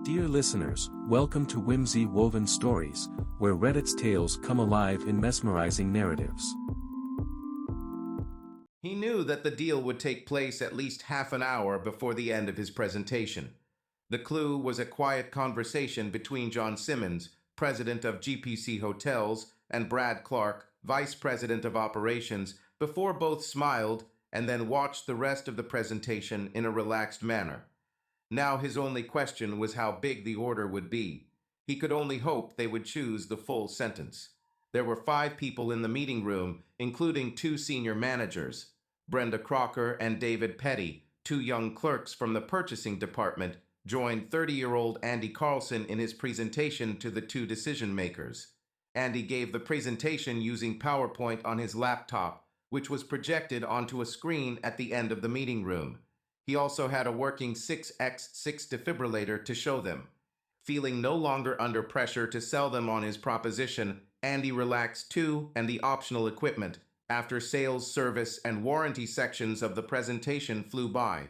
Dear listeners, welcome to Whimsy Woven Stories, where Reddit's tales come alive in mesmerizing narratives. He knew that the deal would take place at least half an hour before the end of his presentation. The clue was a quiet conversation between John Simmons, president of GPC Hotels, and Brad Clark, vice president of operations, before both smiled and then watched the rest of the presentation in a relaxed manner. Now his only question was how big the order would be. He could only hope they would choose the full sentence. There were 5 people in the meeting room, including 2 senior managers. Brenda Crocker and David Petty, 2 young clerks from the purchasing department, joined 30-year-old Andy Carlson in his presentation to the 2 decision-makers. Andy gave the presentation using PowerPoint on his laptop, which was projected onto a screen at the end of the meeting room. He also had a working 6x6 defibrillator to show them. Feeling no longer under pressure to sell them on his proposition, Andy relaxed too, and the optional equipment, after sales, service, and warranty sections of the presentation flew by.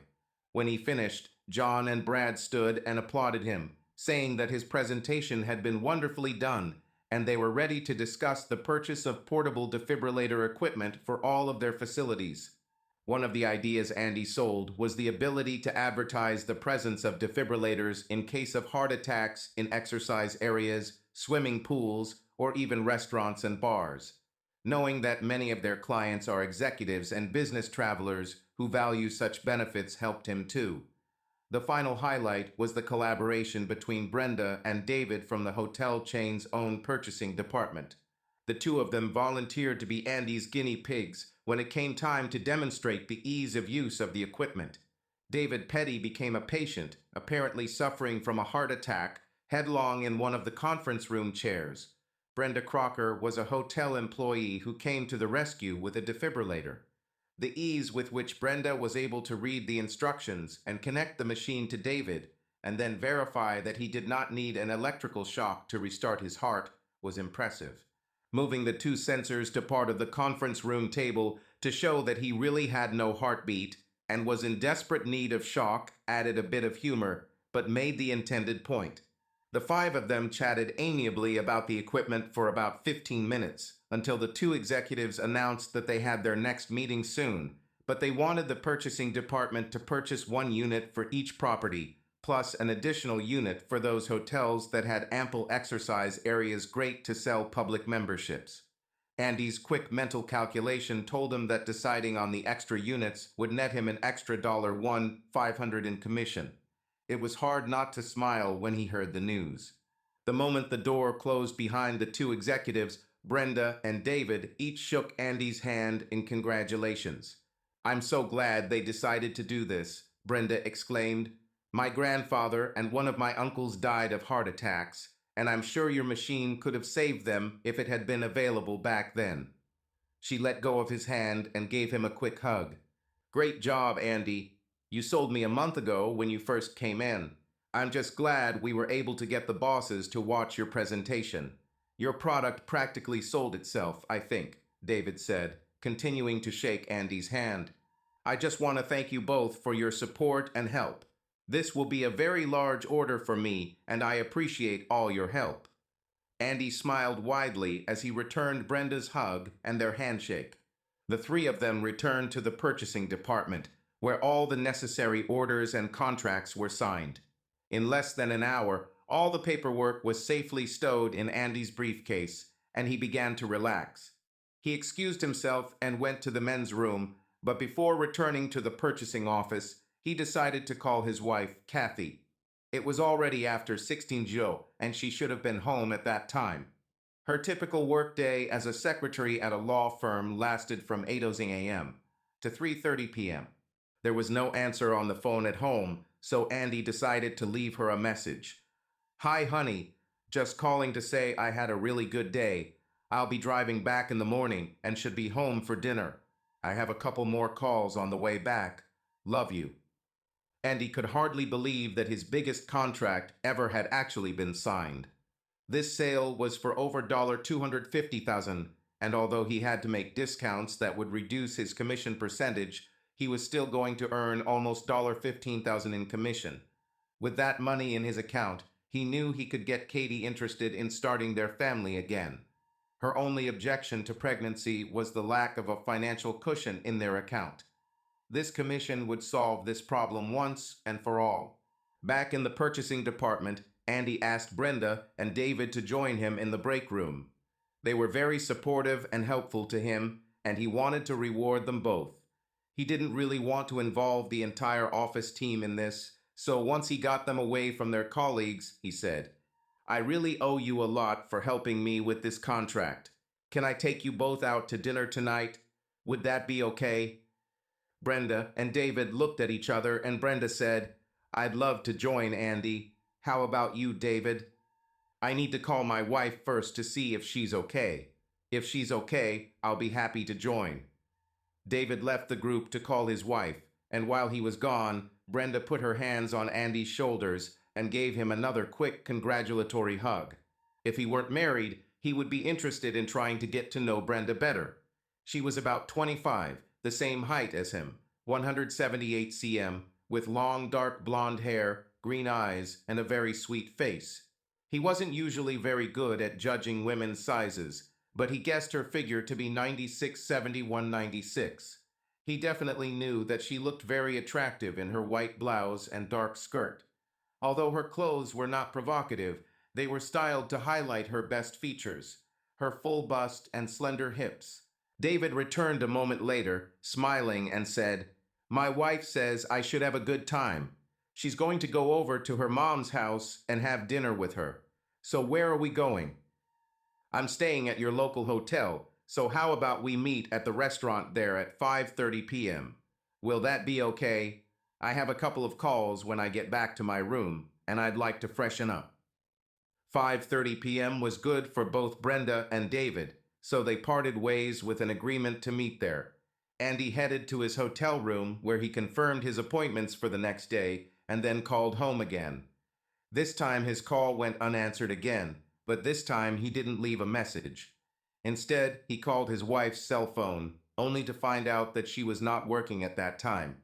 When he finished, John and Brad stood and applauded him, saying that his presentation had been wonderfully done, and they were ready to discuss the purchase of portable defibrillator equipment for all of their facilities. One of the ideas Andy sold was the ability to advertise the presence of defibrillators in case of heart attacks in exercise areas, swimming pools, or even restaurants and bars. Knowing that many of their clients are executives and business travelers who value such benefits helped him too. The final highlight was the collaboration between Brenda and David from the hotel chain's own purchasing department. The 2 of them volunteered to be Andy's guinea pigs when it came time to demonstrate the ease of use of the equipment. David Petty became a patient, apparently suffering from a heart attack, headlong in one of the conference room chairs. Brenda Crocker was a hotel employee who came to the rescue with a defibrillator. The ease with which Brenda was able to read the instructions and connect the machine to David, and then verify that he did not need an electrical shock to restart his heart, was impressive. Moving the 2 sensors to part of the conference room table to show that he really had no heartbeat and was in desperate need of shock added a bit of humor, but made the intended point. The 5 of them chatted amiably about the equipment for about 15 minutes, until the 2 executives announced that they had their next meeting soon, but they wanted the purchasing department to purchase 1 unit for each property, plus an additional unit for those hotels that had ample exercise areas great to sell public memberships. Andy's quick mental calculation told him that deciding on the extra units would net him an extra $1,500 in commission. It was hard not to smile when he heard the news. The moment the door closed behind the 2 executives, Brenda and David each shook Andy's hand in congratulations. "I'm so glad they decided to do this," Brenda exclaimed. "My grandfather and one of my uncles died of heart attacks, and I'm sure your machine could have saved them if it had been available back then." She let go of his hand and gave him a quick hug. "Great job, Andy. You sold me a month ago when you first came in. I'm just glad we were able to get the bosses to watch your presentation. Your product practically sold itself, I think," David said, continuing to shake Andy's hand. "I just want to thank you both for your support and help. This will be a very large order for me, and I appreciate all your help." Andy smiled widely as he returned Brenda's hug and their handshake. The 3 of them returned to the purchasing department, where all the necessary orders and contracts were signed. In less than an hour, all the paperwork was safely stowed in Andy's briefcase, and he began to relax. He excused himself and went to the men's room, but before returning to the purchasing office, he decided to call his wife, Kathy. It was already after 16 Joe, and she should have been home at that time. Her typical workday as a secretary at a law firm lasted from 8:00 a.m. to 3:30 p.m. There was no answer on the phone at home, so Andy decided to leave her a message. "Hi, honey. Just calling to say I had a really good day. I'll be driving back in the morning and should be home for dinner. I have a couple more calls on the way back. Love you." Andy could hardly believe that his biggest contract ever had actually been signed. This sale was for over $250,000, and although he had to make discounts that would reduce his commission percentage, he was still going to earn almost $15,000 in commission. With that money in his account, he knew he could get Katie interested in starting their family again. Her only objection to pregnancy was the lack of a financial cushion in their account. This commission would solve this problem once and for all. Back in the purchasing department, Andy asked Brenda and David to join him in the break room. They were very supportive and helpful to him, and he wanted to reward them both. He didn't really want to involve the entire office team in this, so once he got them away from their colleagues, he said, "I really owe you a lot for helping me with this contract. Can I take you both out to dinner tonight? Would that be okay?" Brenda and David looked at each other, and Brenda said, "I'd love to join, Andy. How about you, David?" "I need to call my wife first to see if she's okay. If she's okay, I'll be happy to join." David left the group to call his wife, and while he was gone, Brenda put her hands on Andy's shoulders and gave him another quick congratulatory hug. If he weren't married, he would be interested in trying to get to know Brenda better. She was about 25, the same height as him, 178 cm, with long dark blonde hair, green eyes, and a very sweet face. He wasn't usually very good at judging women's sizes, but he guessed her figure to be 96-71-96. He definitely knew that she looked very attractive in her white blouse and dark skirt. Although her clothes were not provocative, they were styled to highlight her best features, her full bust and slender hips. David returned a moment later, smiling, and said, "My wife says I should have a good time. She's going to go over to her mom's house and have dinner with her. So where are we going?" "I'm staying at your local hotel, so how about we meet at the restaurant there at 5:30 p.m.? Will that be okay? I have a couple of calls when I get back to my room, and I'd like to freshen up." 5:30 p.m. was good for both Brenda and David, so they parted ways with an agreement to meet there. Andy headed to his hotel room where he confirmed his appointments for the next day and then called home again. This time his call went unanswered again, but this time he didn't leave a message. Instead, he called his wife's cell phone, only to find out that she was not working at that time.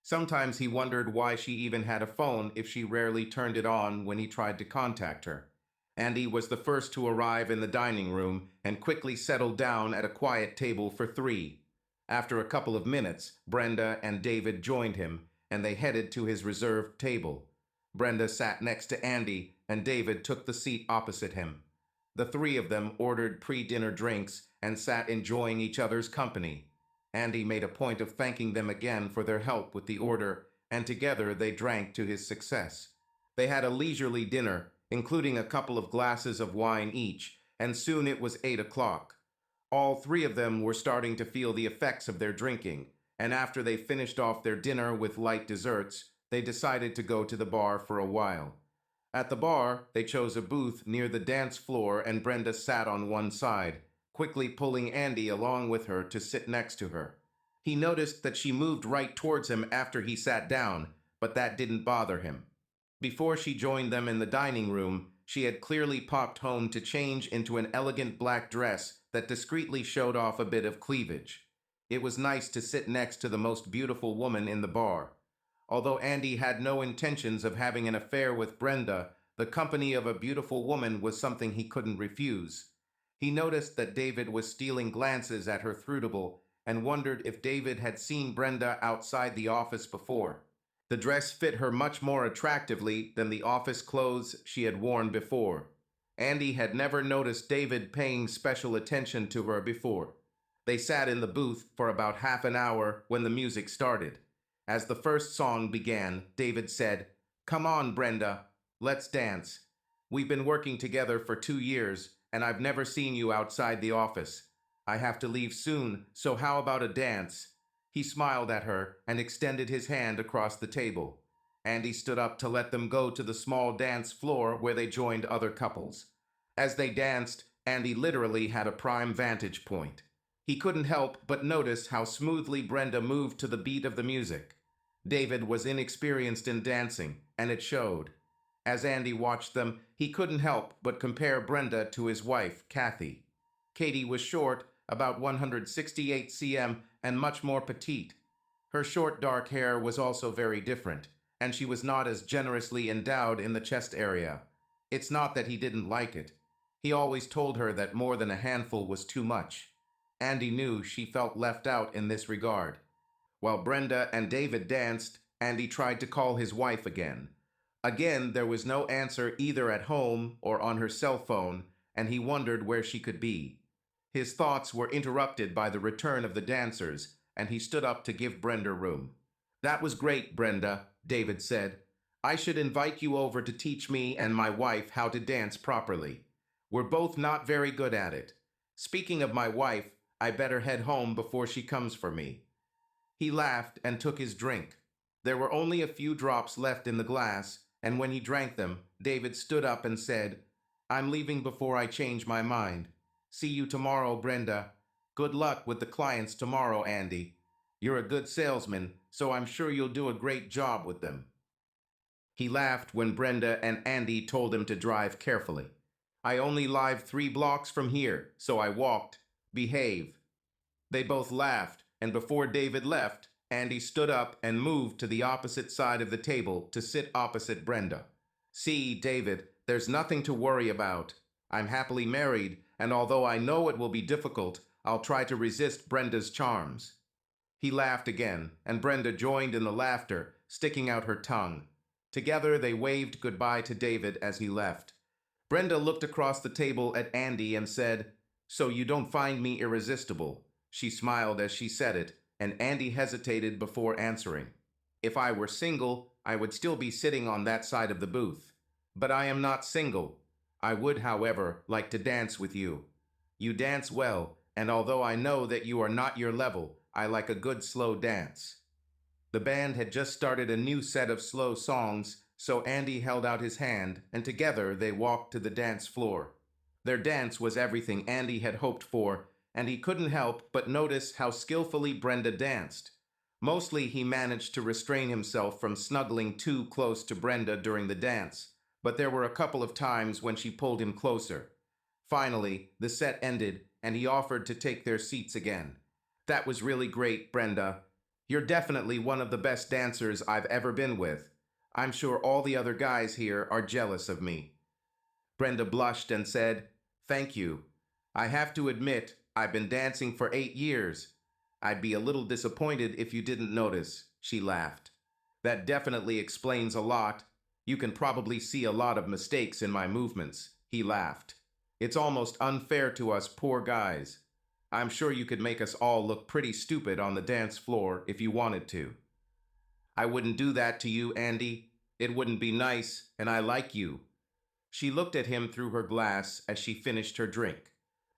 Sometimes he wondered why she even had a phone if she rarely turned it on when he tried to contact her. Andy was the first to arrive in the dining room and quickly settled down at a quiet table for three. After a couple of minutes, Brenda and David joined him, and they headed to his reserved table. Brenda sat next to Andy, and David took the seat opposite him. The three of them ordered pre-dinner drinks and sat enjoying each other's company. Andy made a point of thanking them again for their help with the order, and together they drank to his success. They had a leisurely dinner, including a couple of glasses of wine each, and soon it was 8 o'clock. All three of them were starting to feel the effects of their drinking, and after they finished off their dinner with light desserts, they decided to go to the bar for a while. At the bar, they chose a booth near the dance floor, and Brenda sat on one side, quickly pulling Andy along with her to sit next to her. He noticed that she moved right towards him after he sat down, but that didn't bother him. Before she joined them in the dining room, she had clearly popped home to change into an elegant black dress that discreetly showed off a bit of cleavage. It was nice to sit next to the most beautiful woman in the bar. Although Andy had no intentions of having an affair with Brenda, the company of a beautiful woman was something he couldn't refuse. He noticed that David was stealing glances at her through and wondered if David had seen Brenda outside the office before. The dress fit her much more attractively than the office clothes she had worn before. Andy had never noticed David paying special attention to her before. They sat in the booth for about half an hour when the music started. As the first song began, David said, "Come on, Brenda, let's dance. We've been working together for 2 years, and I've never seen you outside the office. I have to leave soon, so how about a dance?" He smiled at her and extended his hand across the table. Andy stood up to let them go to the small dance floor where they joined other couples. As they danced, Andy literally had a prime vantage point. He couldn't help but notice how smoothly Brenda moved to the beat of the music. David was inexperienced in dancing, and it showed. As Andy watched them, he couldn't help but compare Brenda to his wife, Kathy. Katie was short, about 168 cm, and much more petite. Her short dark hair was also very different. and she was not as generously endowed in the chest area. It's not that he didn't like it. He always told her that more than a handful was too much. Andy knew she felt left out in this regard. While Brenda and David danced, Andy tried to call his wife again. Again, there was no answer either at home or on her cell phone, and he wondered where she could be. His thoughts were interrupted by the return of the dancers, and he stood up to give Brenda room. "That was great, Brenda," David said. "I should invite you over to teach me and my wife how to dance properly. We're both not very good at it. Speaking of my wife, I better head home before she comes for me." He laughed and took his drink. There were only a few drops left in the glass, and when he drank them, David stood up and said, "I'm leaving before I change my mind. See you tomorrow, Brenda. Good luck with the clients tomorrow, Andy. You're a good salesman, so I'm sure you'll do a great job with them." He laughed when Brenda and Andy told him to drive carefully. "I only live 3 blocks from here, so I walked. Behave." They both laughed, and before David left, Andy stood up and moved to the opposite side of the table to sit opposite Brenda. "See, David, there's nothing to worry about. I'm happily married, and although I know it will be difficult, I'll try to resist Brenda's charms." He laughed again, and Brenda joined in the laughter, sticking out her tongue. Together they waved goodbye to David as he left. Brenda looked across the table at Andy and said, "So you don't find me irresistible?" She smiled as she said it, and Andy hesitated before answering. "If I were single, I would still be sitting on that side of the booth. But I am not single. I would, however, like to dance with you. You dance well, and although I know that you are not your level, I like a good slow dance." The band had just started a new set of slow songs, so Andy held out his hand, and together they walked to the dance floor. Their dance was everything Andy had hoped for, and he couldn't help but notice how skillfully Brenda danced. Mostly he managed to restrain himself from snuggling too close to Brenda during the dance, but there were a couple of times when she pulled him closer. Finally, the set ended, and he offered to take their seats again. "That was really great, Brenda. You're definitely one of the best dancers I've ever been with. I'm sure all the other guys here are jealous of me." Brenda blushed and said, "Thank you. I have to admit, I've been dancing for 8 years. I'd be a little disappointed if you didn't notice," she laughed. "That definitely explains a lot. You can probably see a lot of mistakes in my movements," he laughed. "It's almost unfair to us poor guys. I'm sure you could make us all look pretty stupid on the dance floor if you wanted to." "I wouldn't do that to you, Andy. It wouldn't be nice, and I like you." She looked at him through her glass as she finished her drink.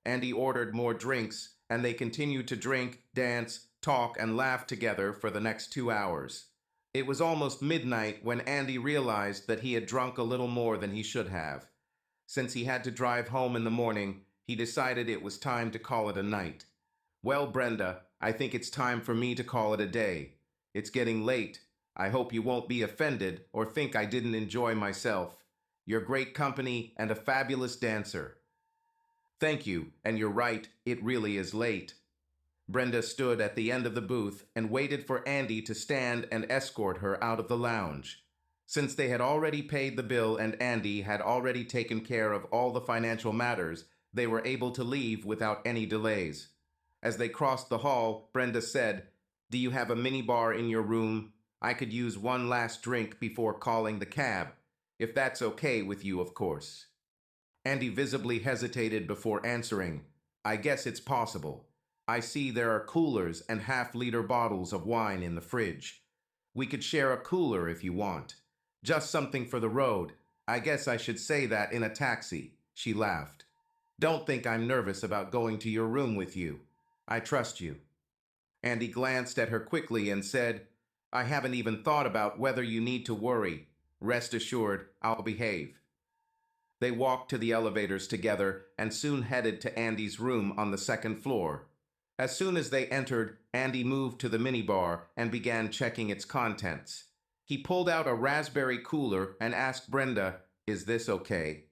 Andy ordered more drinks, and they continued to drink, dance, talk, and laugh together for the next 2 hours. It was almost midnight when Andy realized that he had drunk a little more than he should have. Since he had to drive home in the morning, he decided it was time to call it a night. "Well, Brenda, I think it's time for me to call it a day. It's getting late. I hope you won't be offended or think I didn't enjoy myself. You're great company and a fabulous dancer." "Thank you, and you're right, it really is late." Brenda stood at the end of the booth and waited for Andy to stand and escort her out of the lounge. Since they had already paid the bill and Andy had already taken care of all the financial matters, they were able to leave without any delays. As they crossed the hall, Brenda said, "Do you have a minibar in your room? I could use one last drink before calling the cab. If that's okay with you, of course." Andy visibly hesitated before answering, "I guess it's possible. I see there are coolers and half-liter bottles of wine in the fridge. We could share a cooler if you want. Just something for the road. I guess I should say that in a taxi." She laughed. "Don't think I'm nervous about going to your room with you. I trust you." Andy glanced at her quickly and said, "I haven't even thought about whether you need to worry. Rest assured, I'll behave." They walked to the elevators together and soon headed to Andy's room on the second floor. As soon as they entered, Andy moved to the minibar and began checking its contents. He pulled out a raspberry cooler and asked Brenda, "Is this okay?"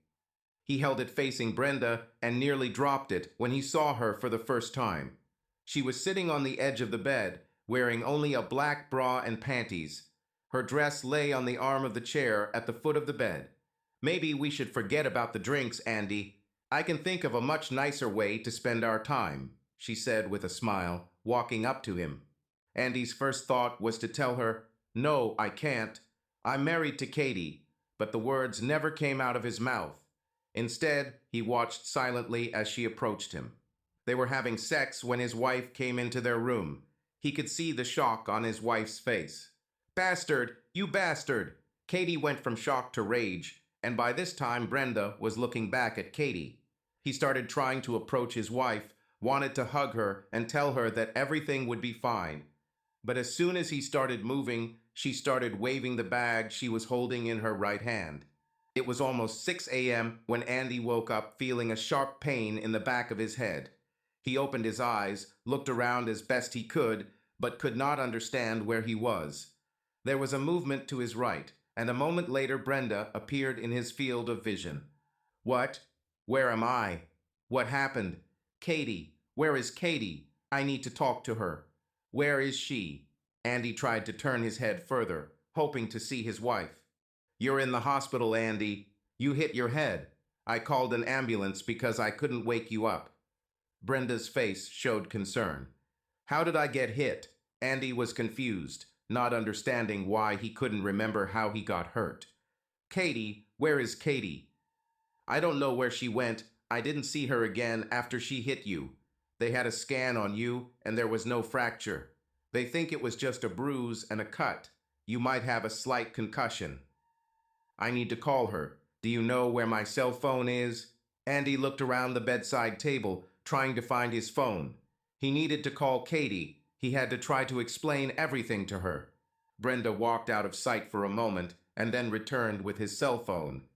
He held it facing Brenda and nearly dropped it when he saw her for the first time. She was sitting on the edge of the bed, wearing only a black bra and panties. Her dress lay on the arm of the chair at the foot of the bed. Maybe we should forget about the drinks, Andy. I can think of a much nicer way to spend our time, she said with a smile, walking up to him. Andy's first thought was to tell her, "No, I can't. I'm married to Katie," but the words never came out of his mouth. Instead, he watched silently as she approached him. They were having sex when his wife came into their room. He could see the shock on his wife's face. "Bastard! You bastard!" Katie went from shock to rage, and by this time Brenda was looking back at Katie. He started trying to approach his wife, wanted to hug her and tell her that everything would be fine. But as soon as he started moving, she started waving the bag she was holding in her right hand. It was almost 6 a.m. when Andy woke up feeling a sharp pain in the back of his head. He opened his eyes, looked around as best he could, but could not understand where he was. There was a movement to his right, and a moment later Brenda appeared in his field of vision. "What? Where am I? What happened? Katie, where is Katie? I need to talk to her. Where is she?" Andy tried to turn his head further, hoping to see his wife. "You're in the hospital, Andy. You hit your head. I called an ambulance because I couldn't wake you up." Brenda's face showed concern. "How did I get hit?" Andy was confused, not understanding why he couldn't remember how he got hurt. "Katie, where is Katie?" "I don't know where she went. I didn't see her again after she hit you. They had a scan on you, and there was no fracture. They think it was just a bruise and a cut. You might have a slight concussion." "I need to call her. Do you know where my cell phone is?" Andy looked around the bedside table, trying to find his phone. He needed to call Katie. He had to try to explain everything to her. Brenda walked out of sight for a moment and then returned with his cell phone.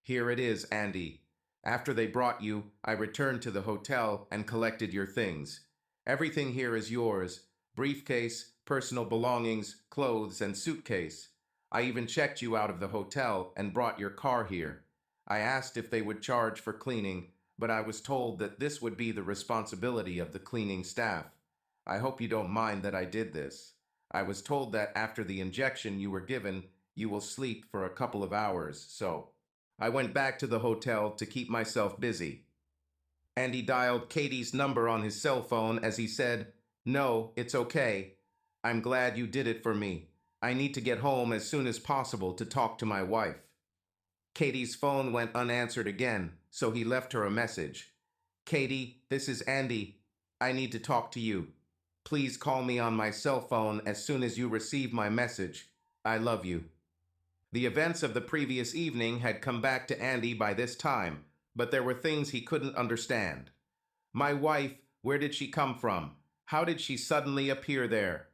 "Here it is, Andy. After they brought you, I returned to the hotel and collected your things. Everything here is yours: briefcase, personal belongings, clothes, and suitcase. I even checked you out of the hotel and brought your car here. I asked if they would charge for cleaning, but I was told that this would be the responsibility of the cleaning staff. I hope you don't mind that I did this. I was told that after the injection you were given, you will sleep for a couple of hours, so I went back to the hotel to keep myself busy." Andy dialed Katie's number on his cell phone as he said, "No, it's okay. I'm glad you did it for me. I need to get home as soon as possible to talk to my wife." Katie's phone went unanswered again, so he left her a message. "Katie, this is Andy. I need to talk to you. Please call me on my cell phone as soon as you receive my message. I love you." The events of the previous evening had come back to Andy by this time, but there were things he couldn't understand. My wife, where did she come from? How did she suddenly appear there?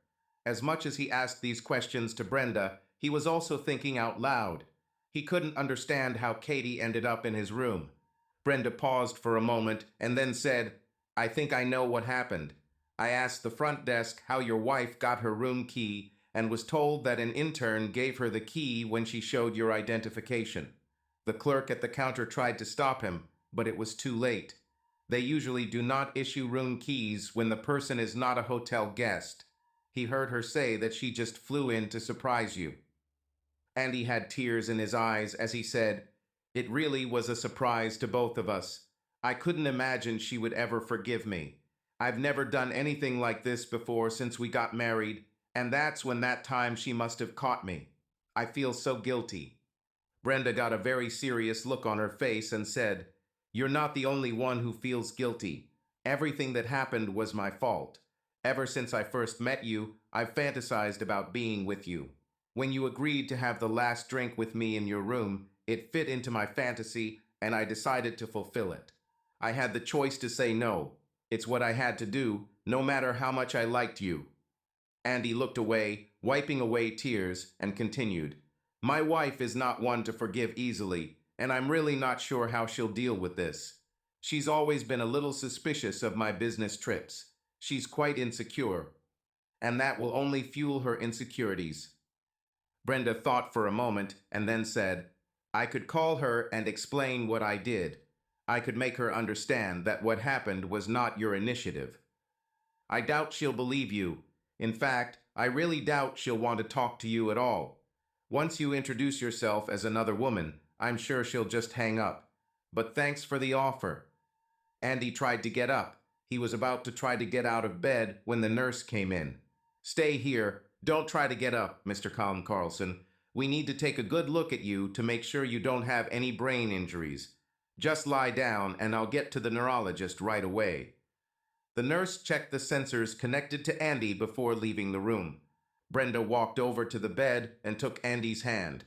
As much as he asked these questions to Brenda, he was also thinking out loud. He couldn't understand how Katie ended up in his room. Brenda paused for a moment and then said, "I think I know what happened. I asked the front desk how your wife got her room key and was told that an intern gave her the key when she showed your identification. The clerk at the counter tried to stop him, but it was too late. They usually do not issue room keys when the person is not a hotel guest. He heard her say that she just flew in to surprise you." Andy had tears in his eyes as he said, "It really was a surprise to both of us. I couldn't imagine she would ever forgive me. I've never done anything like this before since we got married, and that's when that time she must have caught me. I feel so guilty." Brenda got a very serious look on her face and said, "You're not the only one who feels guilty. Everything that happened was my fault. Ever since I first met you, I've fantasized about being with you. When you agreed to have the last drink with me in your room, it fit into my fantasy, and I decided to fulfill it. I had the choice to say no. It's what I had to do, no matter how much I liked you." Andy looked away, wiping away tears, and continued, "My wife is not one to forgive easily, and I'm really not sure how she'll deal with this. She's always been a little suspicious of my business trips. She's quite insecure, and that will only fuel her insecurities." Brenda thought for a moment and then said, "I could call her and explain what I did. I could make her understand that what happened was not your initiative." "I doubt she'll believe you. In fact, I really doubt she'll want to talk to you at all. Once you introduce yourself as another woman, I'm sure she'll just hang up. But thanks for the offer." Andy tried to get up. He was about to try to get out of bed when the nurse came in. "Stay here. Don't try to get up, Mr. Colin Carlson. We need to take a good look at you to make sure you don't have any brain injuries. Just lie down and I'll get to the neurologist right away." The nurse checked the sensors connected to Andy before leaving the room. Brenda walked over to the bed and took Andy's hand.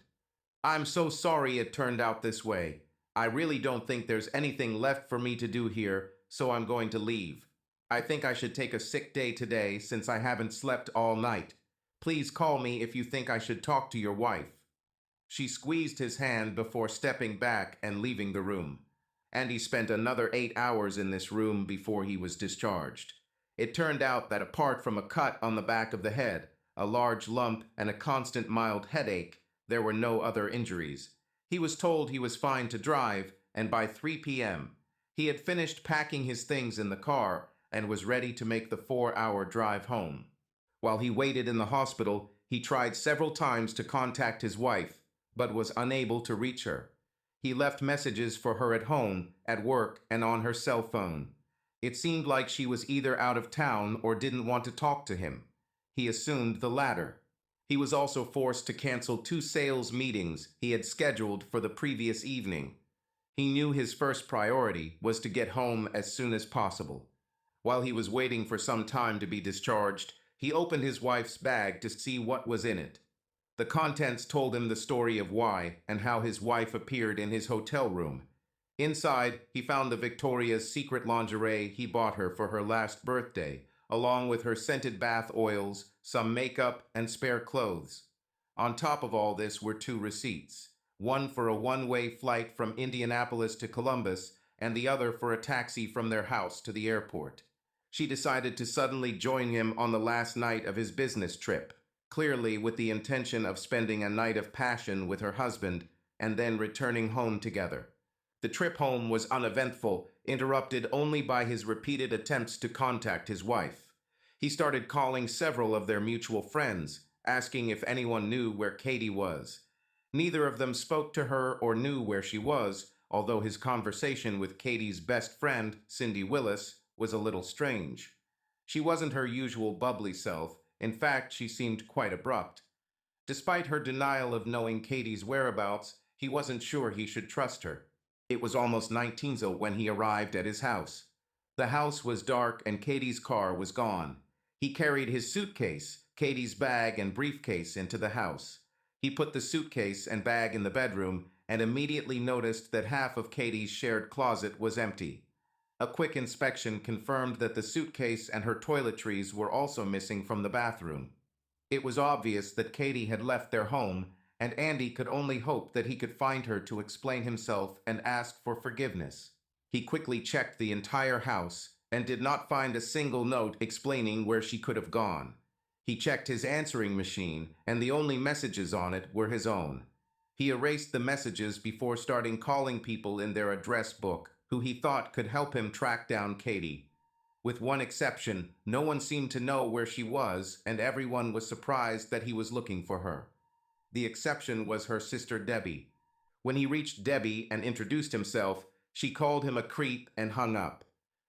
"I'm so sorry it turned out this way. I really don't think there's anything left for me to do here, so I'm going to leave. I think I should take a sick day today since I haven't slept all night. Please call me if you think I should talk to your wife." She squeezed his hand before stepping back and leaving the room. Andy spent another 8 hours in this room before he was discharged. It turned out that apart from a cut on the back of the head, a large lump, and a constant mild headache, there were no other injuries. He was told he was fine to drive, and by 3 p.m., he had finished packing his things in the car and was ready to make the 4-hour drive home. While he waited in the hospital, he tried several times to contact his wife, but was unable to reach her. He left messages for her at home, at work, and on her cell phone. It seemed like she was either out of town or didn't want to talk to him. He assumed the latter. He was also forced to cancel 2 sales meetings he had scheduled for the previous evening. He knew his first priority was to get home as soon as possible. While he was waiting for some time to be discharged, he opened his wife's bag to see what was in it. The contents told him the story of why and how his wife appeared in his hotel room. Inside, he found the Victoria's Secret lingerie he bought her for her last birthday, along with her scented bath oils, some makeup, and spare clothes. On top of all this were 2 receipts, one for a one-way flight from Indianapolis to Columbus, and the other for a taxi from their house to the airport. She decided to suddenly join him on the last night of his business trip, clearly with the intention of spending a night of passion with her husband and then returning home together. The trip home was uneventful, interrupted only by his repeated attempts to contact his wife. He started calling several of their mutual friends, asking if anyone knew where Katie was. Neither of them spoke to her or knew where she was, although his conversation with Katie's best friend, Cindy Willis, was a little strange. She wasn't her usual bubbly self. In fact, she seemed quite abrupt. Despite her denial of knowing Katie's whereabouts, he wasn't sure he should trust her. It was almost 19 when he arrived at his house. The house was dark and Katie's car was gone. He carried his suitcase, Katie's bag, and briefcase into the house. He put the suitcase and bag in the bedroom and immediately noticed that half of Katie's shared closet was empty. A quick inspection confirmed that the suitcase and her toiletries were also missing from the bathroom. It was obvious that Katie had left their home, and Andy could only hope that he could find her to explain himself and ask for forgiveness. He quickly checked the entire house and did not find a single note explaining where she could have gone. He checked his answering machine, and the only messages on it were his own. He erased the messages before starting calling people in their address book who he thought could help him track down Katie. With one exception, no one seemed to know where she was, and everyone was surprised that he was looking for her. The exception was her sister Debbie. When he reached Debbie and introduced himself, she called him a creep and hung up.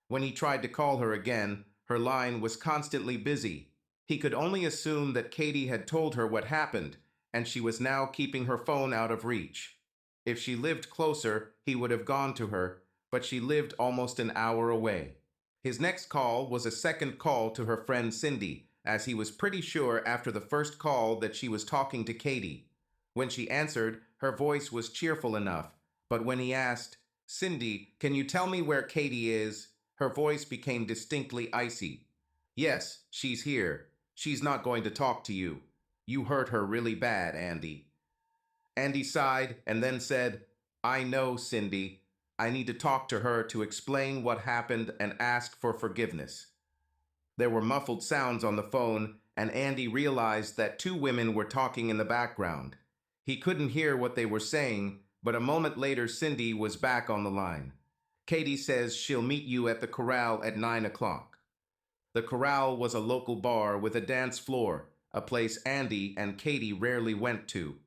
When he tried to call her again, her line was constantly busy. He could only assume that Katie had told her what happened, and she was now keeping her phone out of reach. If she lived closer, he would have gone to her, but she lived almost an hour away. His next call was a second call to her friend Cindy, as he was pretty sure after the first call that she was talking to Katie. When she answered, her voice was cheerful enough, but when he asked, "Cindy, can you tell me where Katie is?" her voice became distinctly icy. "Yes, she's here. She's not going to talk to you. You hurt her really bad, Andy." Andy sighed and then said, "I know, Cindy. I need to talk to her to explain what happened and ask for forgiveness." There were muffled sounds on the phone, and Andy realized that 2 women were talking in the background. He couldn't hear what they were saying, but a moment later Cindy was back on the line. "Katie says she'll meet you at the Corral at 9 o'clock. The Corral was a local bar with a dance floor, a place Andy and Katie rarely went to.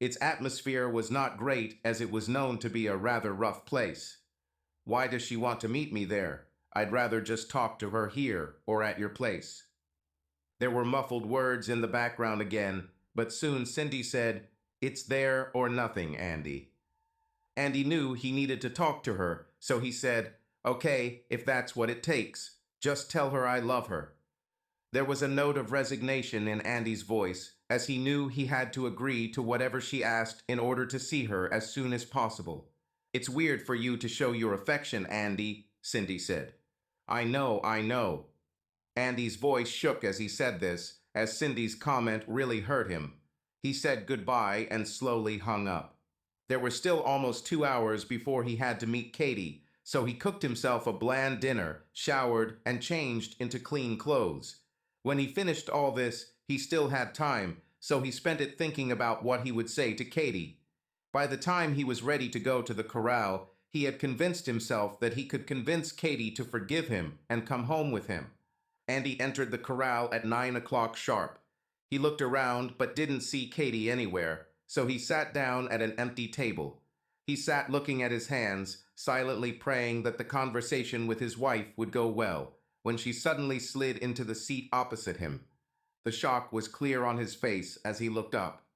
Its atmosphere was not great as it was known to be a rather rough place. Why does she want to meet me there? I'd rather just talk to her here or at your place. There were muffled words in the background again, but soon Cindy said, "It's there or nothing, Andy." Andy knew he needed to talk to her, so he said, "Okay, if that's what it takes. Just tell her I love her." There was a note of resignation in Andy's voice, as he knew he had to agree to whatever she asked in order to see her as soon as possible. "It's weird for you to show your affection, Andy," Cindy said. I know. Andy's voice shook as he said this, as Cindy's comment really hurt him. He said goodbye and slowly hung up. There were still almost 2 hours before he had to meet Katie, so he cooked himself a bland dinner, showered, and changed into clean clothes. When he finished all this, he still had time, so he spent it thinking about what he would say to Katie. By the time he was ready to go to the corral, he had convinced himself that he could convince Katie to forgive him and come home with him. Andy entered the corral at 9 o'clock sharp. He looked around but didn't see Katie anywhere, so he sat down at an empty table. He sat looking at his hands, silently praying that the conversation with his wife would go well, when she suddenly slid into the seat opposite him. The shock was clear on his face as he looked up.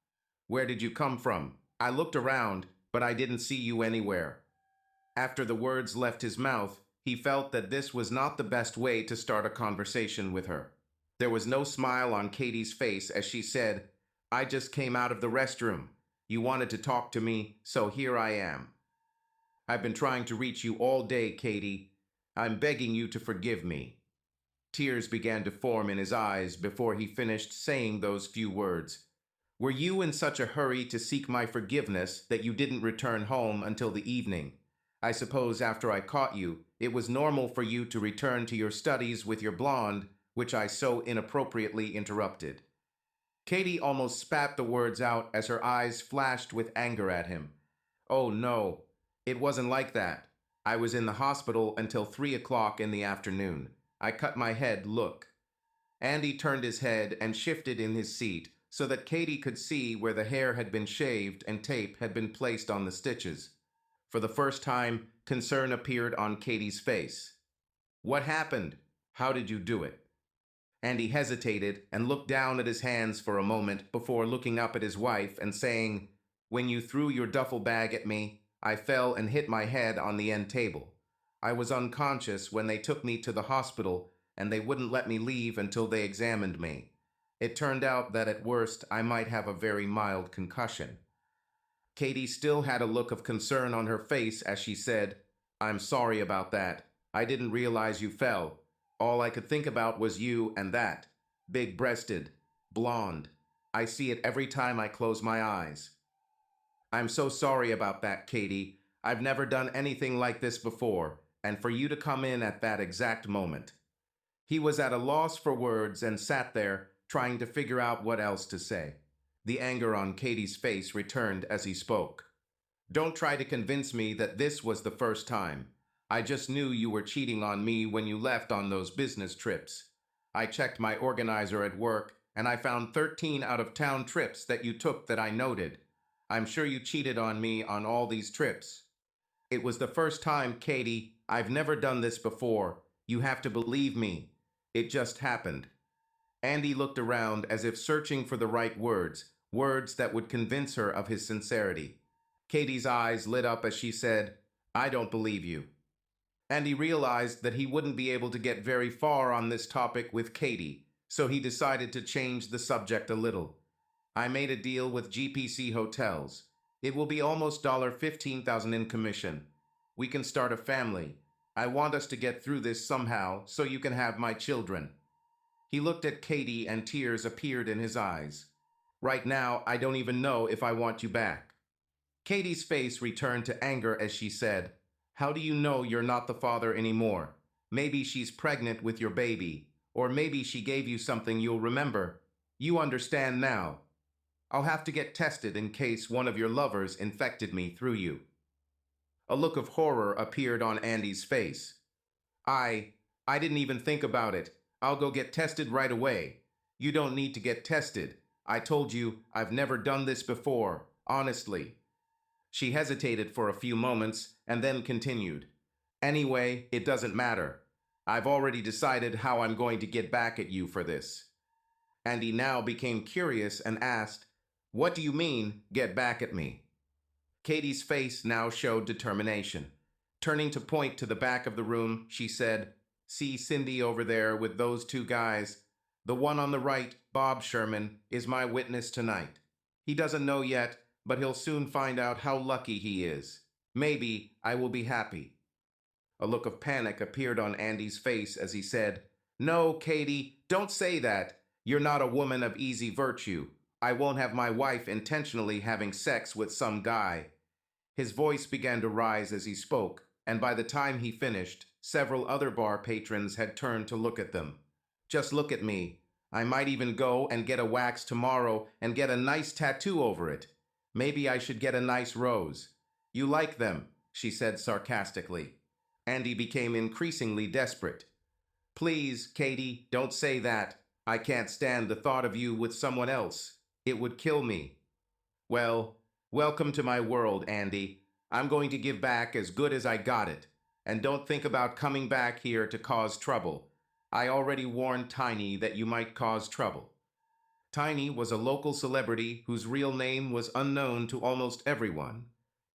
"Where did you come from? I looked around, but I didn't see you anywhere." After the words left his mouth, he felt that this was not the best way to start a conversation with her. There was no smile on Katie's face as she said, "I just came out of the restroom. You wanted to talk to me, so here I am. I've been trying to reach you all day, Katie. I'm begging you to forgive me." Tears began to form in his eyes before he finished saying those few words. "Were you in such a hurry to seek my forgiveness that you didn't return home until the evening? I suppose after I caught you, it was normal for you to return to your studies with your blonde, which I so inappropriately interrupted." Katie almost spat the words out as her eyes flashed with anger at him. "Oh no, it wasn't like that. I was in the hospital until 3 o'clock in the afternoon. I cut my head, look." Andy turned his head and shifted in his seat so that Katie could see where the hair had been shaved and tape had been placed on the stitches. For the first time, concern appeared on Katie's face. "What happened? How did you do it?" Andy hesitated and looked down at his hands for a moment before looking up at his wife and saying, "When you threw your duffel bag at me, I fell and hit my head on the end table. I was unconscious when they took me to the hospital, and they wouldn't let me leave until they examined me. It turned out that at worst I might have a very mild concussion." Katie still had a look of concern on her face as she said, "I'm sorry about that. I didn't realize you fell. All I could think about was you and that. Big-breasted, blonde. I see it every time I close my eyes." "I'm so sorry about that, Katie. I've never done anything like this before, and for you to come in at that exact moment." He was at a loss for words and sat there, trying to figure out what else to say. The anger on Katie's face returned as he spoke. "Don't try to convince me that this was the first time. I just knew you were cheating on me when you left on those business trips. I checked my organizer at work, and I found 13 out-of-town trips that you took that I noted. I'm sure you cheated on me on all these trips." "It was the first time, Katie. I've never done this before. You have to believe me. It just happened." Andy looked around as if searching for the right words, words that would convince her of his sincerity. Katie's eyes lit up as she said, "I don't believe you." Andy realized that he wouldn't be able to get very far on this topic with Katie, so he decided to change the subject a little. "I made a deal with GPC Hotels. It will be almost $15,000 in commission. We can start a family. I want us to get through this somehow so you can have my children." He looked at Katie and tears appeared in his eyes. "Right now, I don't even know if I want you back." Katie's face returned to anger as she said, "How do you know you're not the father anymore? Maybe she's pregnant with your baby, or maybe she gave you something you'll remember. You understand now. I'll have to get tested in case one of your lovers infected me through you." A look of horror appeared on Andy's face. I didn't even think about it. I'll go get tested right away." "You don't need to get tested. I told you I've never done this before. honestly. She hesitated for a few moments and then continued. Anyway, it doesn't matter. I've already decided how I'm going to get back at you for this. Andy now became curious and asked, "What do you mean, get back at me?" Katie's face now showed determination. Turning to point to the back of the room, she said, "See Cindy over there with those two guys? The one on the right, Bob Sherman, is my witness tonight. He doesn't know yet, but he'll soon find out how lucky he is. Maybe I will be happy." A look of panic appeared on Andy's face as he said, "No, Katie, don't say that. You're not a woman of easy virtue. I won't have my wife intentionally having sex with some guy." His voice began to rise as he spoke, and by the time he finished, several other bar patrons had turned to look at them. "Just look at me. I might even go and get a wax tomorrow and get a nice tattoo over it. Maybe I should get a nice rose. You like them," she said sarcastically. Andy became increasingly desperate. "Please, Katie, don't say that. I can't stand the thought of you with someone else. It would kill me." "Well, welcome to my world, Andy. I'm going to give back as good as I got it. And don't think about coming back here to cause trouble. I already warned Tiny that you might cause trouble." Tiny was a local celebrity whose real name was unknown to almost everyone.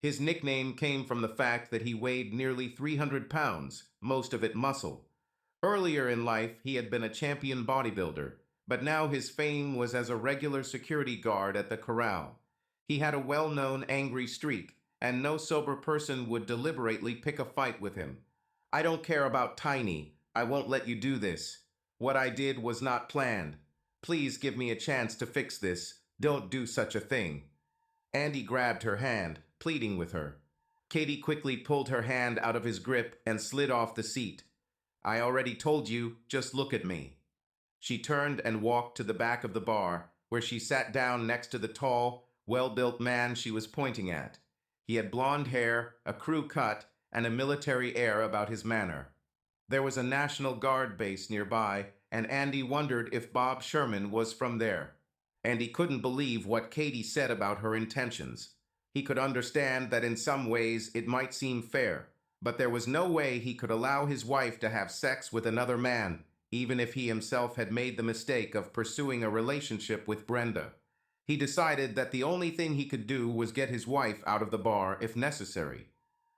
His nickname came from the fact that he weighed nearly 300 pounds, most of it muscle. Earlier in life, he had been a champion bodybuilder, but now his fame was as a regular security guard at the corral. He had a well-known angry streak, and no sober person would deliberately pick a fight with him. "I don't care about Tiny. I won't let you do this. What I did was not planned. Please give me a chance to fix this. Don't do such a thing." Andy grabbed her hand, pleading with her. Katie quickly pulled her hand out of his grip and slid off the seat. "I already told you, just look at me." She turned and walked to the back of the bar, where she sat down next to the tall, well-built man she was pointing at. He had blonde hair, a crew cut, and a military air about his manner. There was a National Guard base nearby, and Andy wondered if Bob Sherman was from there. And he couldn't believe what Katie said about her intentions. He could understand that in some ways it might seem fair, but there was no way he could allow his wife to have sex with another man, even if he himself had made the mistake of pursuing a relationship with Brenda. He decided that the only thing he could do was get his wife out of the bar if necessary.